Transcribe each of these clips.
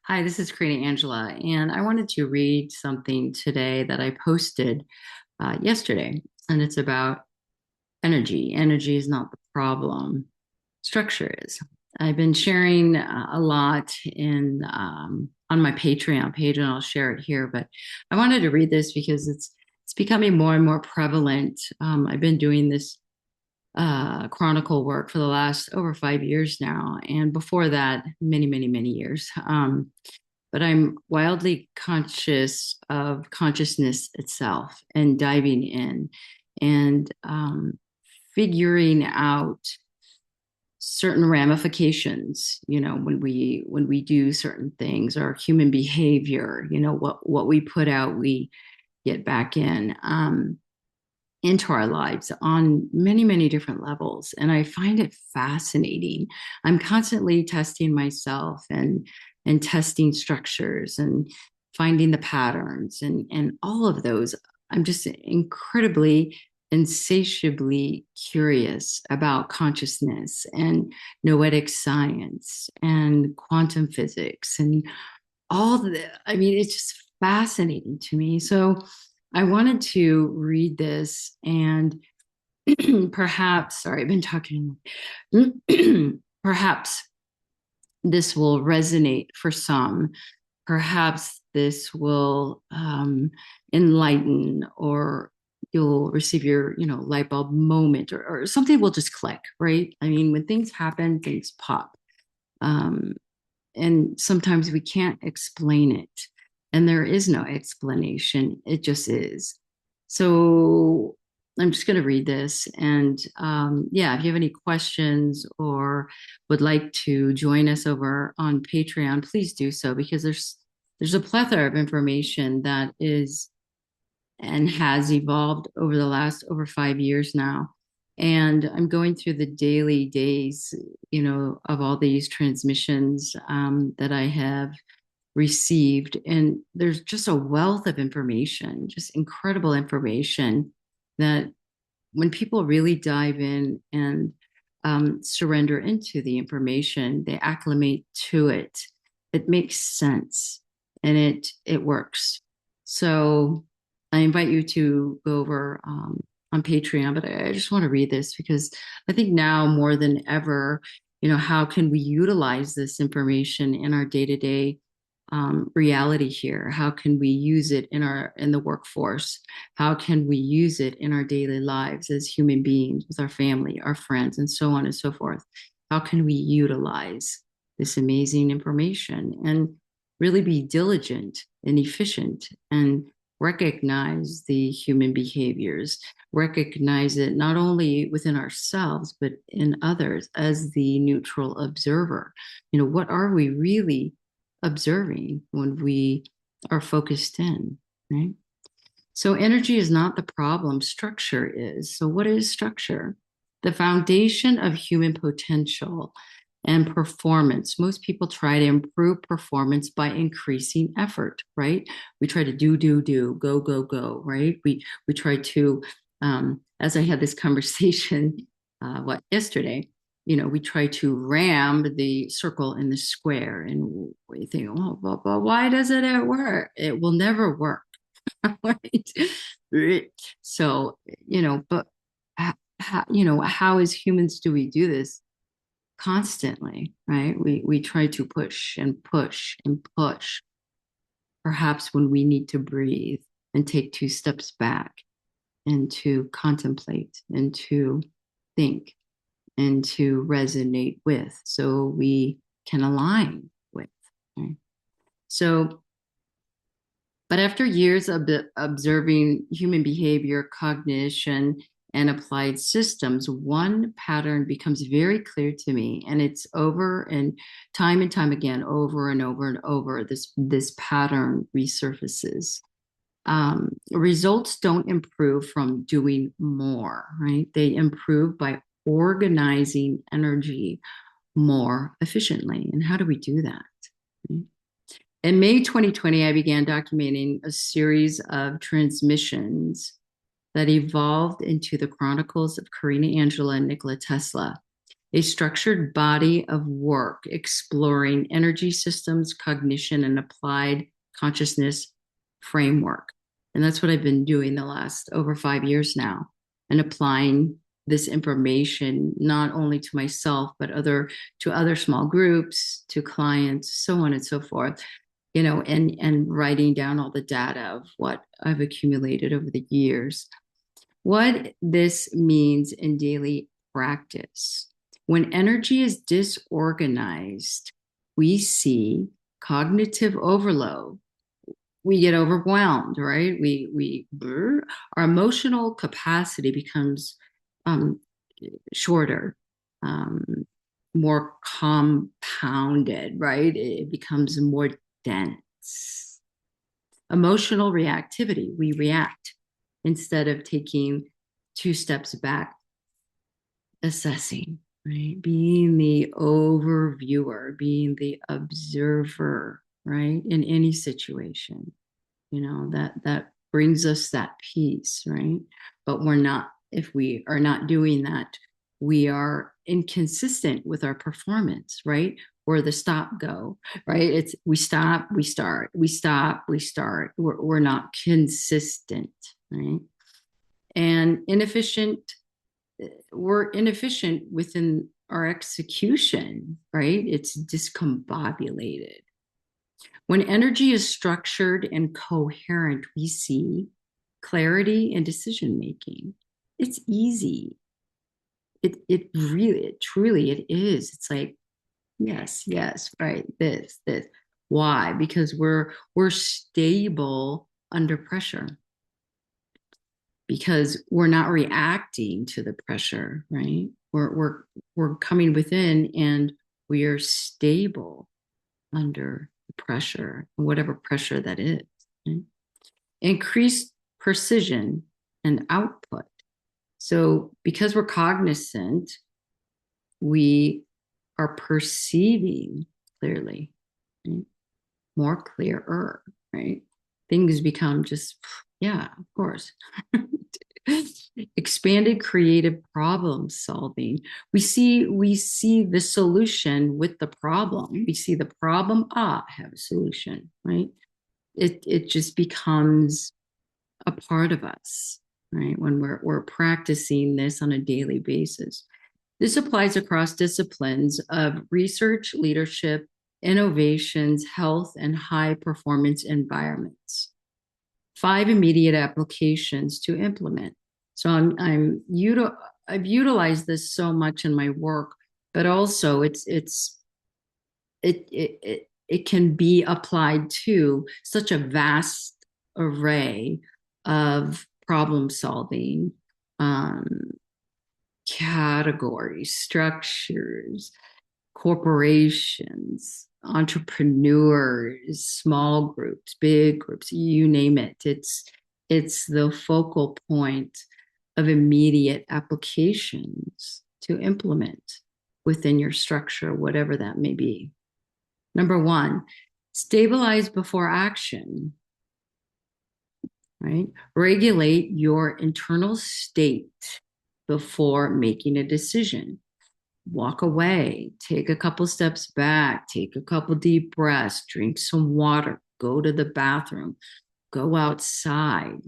Hi, this is Corina Angela, and I wanted to read something today that I posted yesterday, and it's about energy. Energy is not the problem, structure is. I've been sharing a lot in on my Patreon page, and I'll share it here. But I wanted to read this because it's becoming more and more prevalent. I've been doing this chronicle work for the last over 5 years now, and before that, many, many, many years. But I'm wildly conscious of consciousness itself and diving in and figuring out certain ramifications, when we do certain things, our human behavior, what we put out, we get back in. Into our lives on many, many different levels. And I find it fascinating. I'm constantly testing myself and testing structures and finding the patterns and all of those. I'm just incredibly insatiably curious about consciousness and noetic science and quantum physics and all the, I mean, it's just fascinating to me. So I wanted to read this and perhaps, sorry, I've been talking, perhaps this will resonate for some. Perhaps this will enlighten, or you'll receive your, light bulb moment, or something will just click, right? I mean, when things happen, things pop. Um, and sometimes we can't explain it. And there is no explanation. It just is. So I'm just going to read this. And yeah, if you have any questions or would like to join us over on Patreon, please do so, because there's a plethora of information that is and has evolved over the last over 5 years now. And I'm going through the daily days, of all these transmissions that I have received. And there's just a wealth of information, just incredible information that when people really dive in and surrender into the information, they acclimate to it. It makes sense and it works. So I invite you to go over on Patreon, but I just want to read this because I think now more than ever, how can we utilize this information in our day-to-day reality here? How can we use it in the workforce? How can we use it in our daily lives as human beings with our family, our friends, and so on and so forth? How can we utilize this amazing information and really be diligent and efficient and recognize the human behaviors, recognize it not only within ourselves, but in others as the neutral observer? What are we really observing when we are focused in, right? So energy is not the problem, structure is. So what is structure? The foundation of human potential and performance. Most people try to improve performance by increasing effort, right? We try to do, go, go, go, right? We try to, as I had this conversation, yesterday, we try to ram the circle in the square, and we think, oh, but why doesn't it work? It will never work, right? So, but how as humans do we do this? Constantly, right? We try to push and push and push. Perhaps when we need to breathe and take two steps back and to contemplate and to think and to resonate with, so we can align with. Right? So, but after years of observing human behavior, cognition, and applied systems, one pattern becomes very clear to me, and it's over and time again, over and over and over. This pattern resurfaces. Results don't improve from doing more, right? They improve by organizing energy more efficiently. And how do we do that? Right? In May 2020, I began documenting a series of transmissions that evolved into the Chronicles of Corina Angela and Nikola Tesla. a structured body of work exploring energy systems, cognition, and applied consciousness framework. And that's what I've been doing the last over 5 years now, and applying this information not only to myself, but to other small groups, to clients, so on and so forth, and writing down all the data of what I've accumulated over the years. What this means in daily practice. When energy is disorganized, we see cognitive overload. We get overwhelmed, right? Our emotional capacity becomes shorter, more compounded, right? It becomes more dense. Emotional reactivity, we react instead of taking 2 steps back, assessing, right? Being the overviewer, being the observer, right? In any situation, that brings us that peace, right? But if we are not doing that, we are inconsistent with our performance, right? Or the stop go, right? It's we stop, we start, we stop, we start. We're not consistent, right? And we're inefficient within our execution, right? It's discombobulated. When energy is structured and coherent, we see clarity in decision making. It's easy. It really, truly, it is. It's like, yes, right. This. Why? Because we're stable under pressure. Because we're not reacting to the pressure, right? We're coming within, and we are stable under pressure, whatever pressure that is. Right? Increased precision and output. So because we're cognizant, we are perceiving clearly, right? More clearer, right? Things become just, yeah, of course. Expanded creative problem solving. We see the solution with the problem. We see the problem, I have a solution, right? It just becomes a part of us, right? When we're practicing this on a daily basis. This applies across disciplines of research, leadership, innovations, health, and high performance environments. 5 immediate applications to implement. So I've utilized this so much in my work, but also it can be applied to such a vast array of problem solving, categories, structures, corporations, entrepreneurs, small groups, big groups, you name it. It's the focal point of immediate applications to implement within your structure, whatever that may be. Number 1, stabilize before action, right? Regulate your internal state before making a decision. Walk away, take a couple steps back, take a couple deep breaths, drink some water, go to the bathroom, go outside.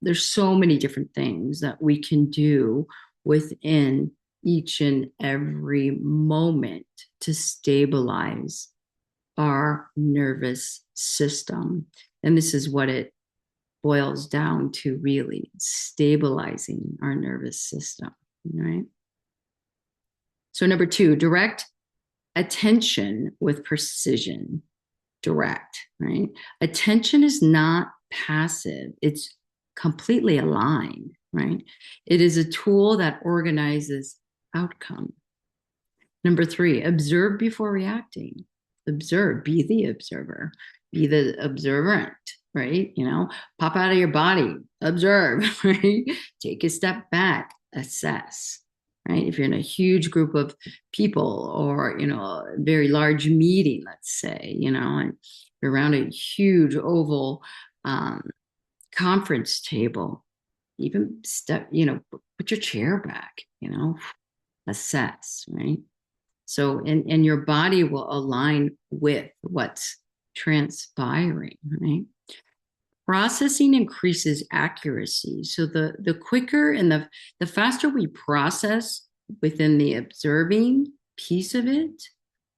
There's so many different things that we can do within each and every moment to stabilize our nervous system. And this is what it boils down to, really stabilizing our nervous system, right? So number 2, direct attention with precision. Direct, right? Attention is not passive. It's completely aligned, right? It is a tool that organizes outcome. Number 3, observe before reacting. Observe, be the observer, be the observant, right? Pop out of your body, observe, right? Take a step back, assess. Right? If you're in a huge group of people, or, a very large meeting, let's say, and you're around a huge oval conference table, even put your chair back, assess, right? So, and your body will align with what's transpiring, right? Processing increases accuracy. So the quicker and the faster we process within the observing piece of it,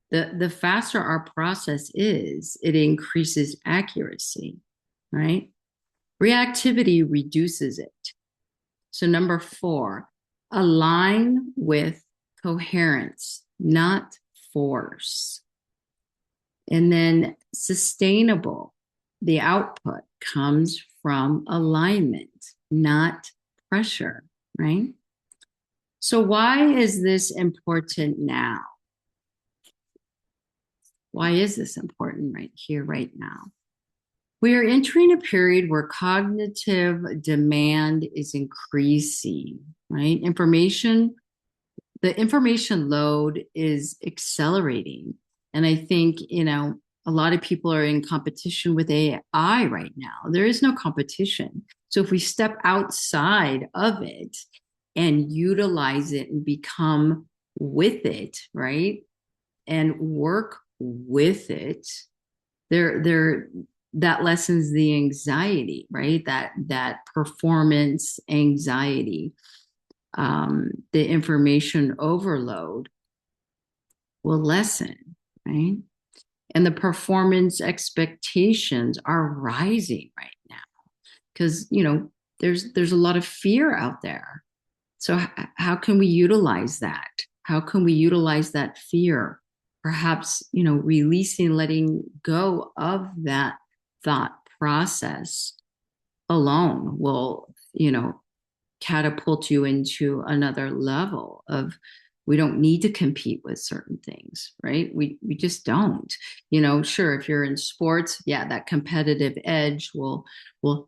the faster our process is, it increases accuracy, right? Reactivity reduces it. So number 4, align with coherence, not force. And then sustainable, the output comes from alignment, not pressure, right? So why is this important now? Why is this important right here, right now? We are entering a period where cognitive demand is increasing, right? The information load is accelerating. And I think, a lot of people are in competition with AI right now. There is no competition. So if we step outside of it and utilize it and become with it, right? And work with it, there that lessens the anxiety, right? That performance anxiety, the information overload will lessen, right? And the performance expectations are rising right now because there's a lot of fear out there. So how can we utilize that? How can we utilize that fear? Perhaps releasing, letting go of that thought process alone will catapult you into another level of, we don't need to compete with certain things, right? We just don't. Sure, if you're in sports, yeah, that competitive edge will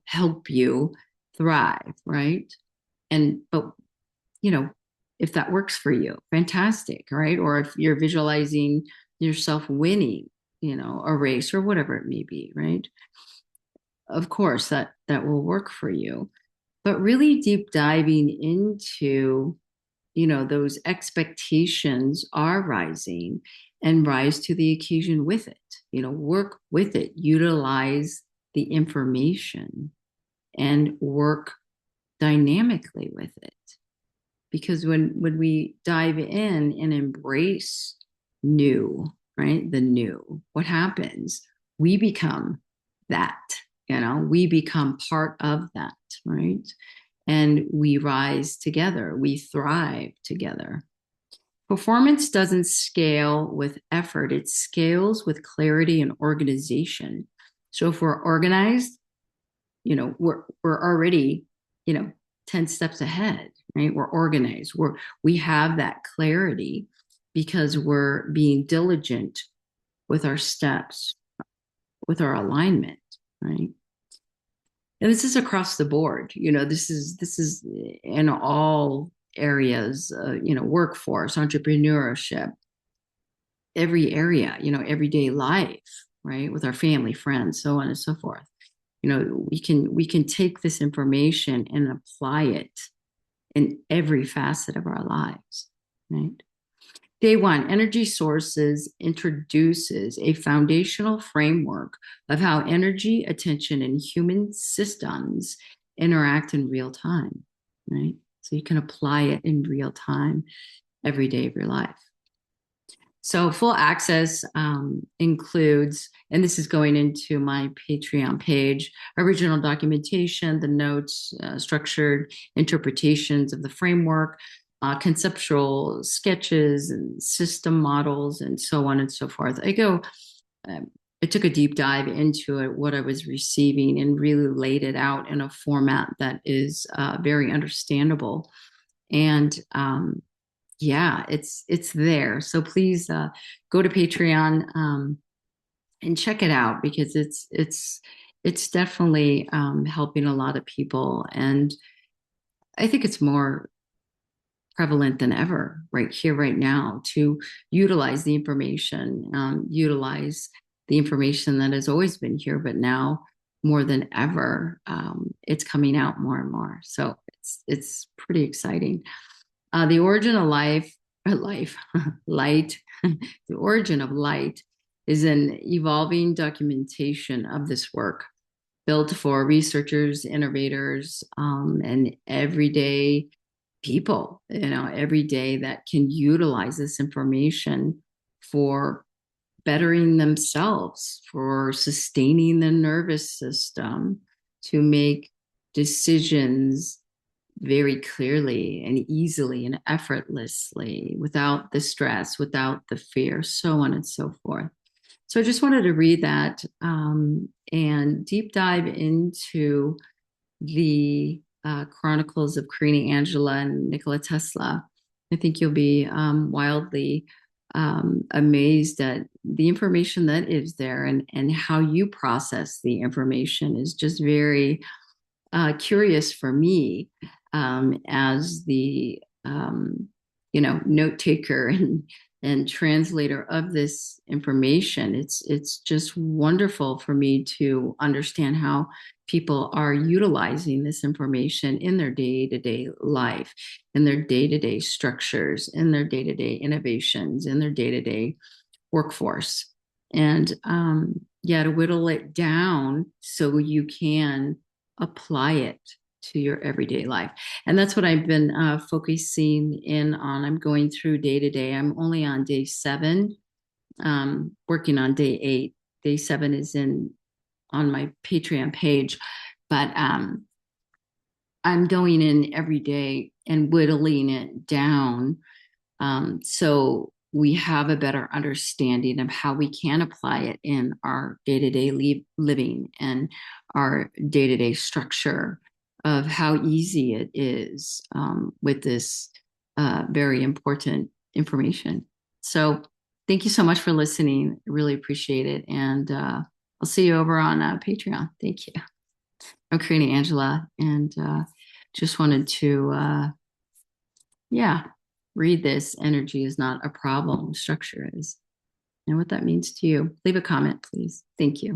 help you thrive, right? But if that works for you, fantastic, right? Or if you're visualizing yourself winning, a race or whatever it may be, right? Of course, that will work for you. But really deep diving into those expectations are rising, and rise to the occasion with it. Work with it, utilize the information, and work dynamically with it. Because when we dive in and embrace new, right? The new, what happens? We become that, we become part of that, right? And we rise together, we thrive together. Performance doesn't scale with effort, it scales with clarity and organization. So if we're organized, we're already, 10 steps ahead, right? We're organized. We have that clarity because we're being diligent with our steps, with our alignment, right? And this is across the board. This is in all areas, workforce, entrepreneurship, every area, everyday life, right? With our family, friends, so on and so forth. We can take this information and apply it in every facet of our lives, right? Day 1, Energy Sources introduces a foundational framework of how energy, attention, and human systems interact in real time, right? So you can apply it in real time every day of your life. So full access includes, and this is going into my Patreon page, original documentation, the notes, structured interpretations of the framework, conceptual sketches and system models, and so on and so forth. I took a deep dive into it, what I was receiving, and really laid it out in a format that is very understandable. And yeah, it's there. So please go to Patreon and check it out, because it's definitely helping a lot of people, and I think it's more prevalent than ever right here, right now, to utilize the information, that has always been here, but now more than ever, it's coming out more and more. So it's pretty exciting. The origin of life life, light, the origin of light is an evolving documentation of this work built for researchers, innovators, and everyday people, every day that can utilize this information for bettering themselves, for sustaining the nervous system, to make decisions very clearly and easily and effortlessly without the stress, without the fear, so on and so forth. So I just wanted to read that and deep dive into the Chronicles of Corina Angela and Nikola Tesla. I think you'll be wildly amazed at the information that is there, and how you process the information is just very curious for me as the note taker and translator of this information. It's just wonderful for me to understand how people are utilizing this information in their day-to-day life, in their day-to-day structures, in their day-to-day innovations, in their day-to-day workforce. And to whittle it down so you can apply it to your everyday life. And that's what I've been focusing in on. I'm going through day to day. I'm only on day 7, working on day 8. Day 7 is on my Patreon page, but I'm going in every day and whittling it down, so we have a better understanding of how we can apply it in our day-to-day living and our day-to-day structure, of how easy it is with this very important information. So thank you so much for listening. I really appreciate it. And I'll see you over on Patreon. Thank you. I'm Corina Angela, and just wanted to, read this. Energy is not a problem, structure is. And what that means to you. Leave a comment, please. Thank you.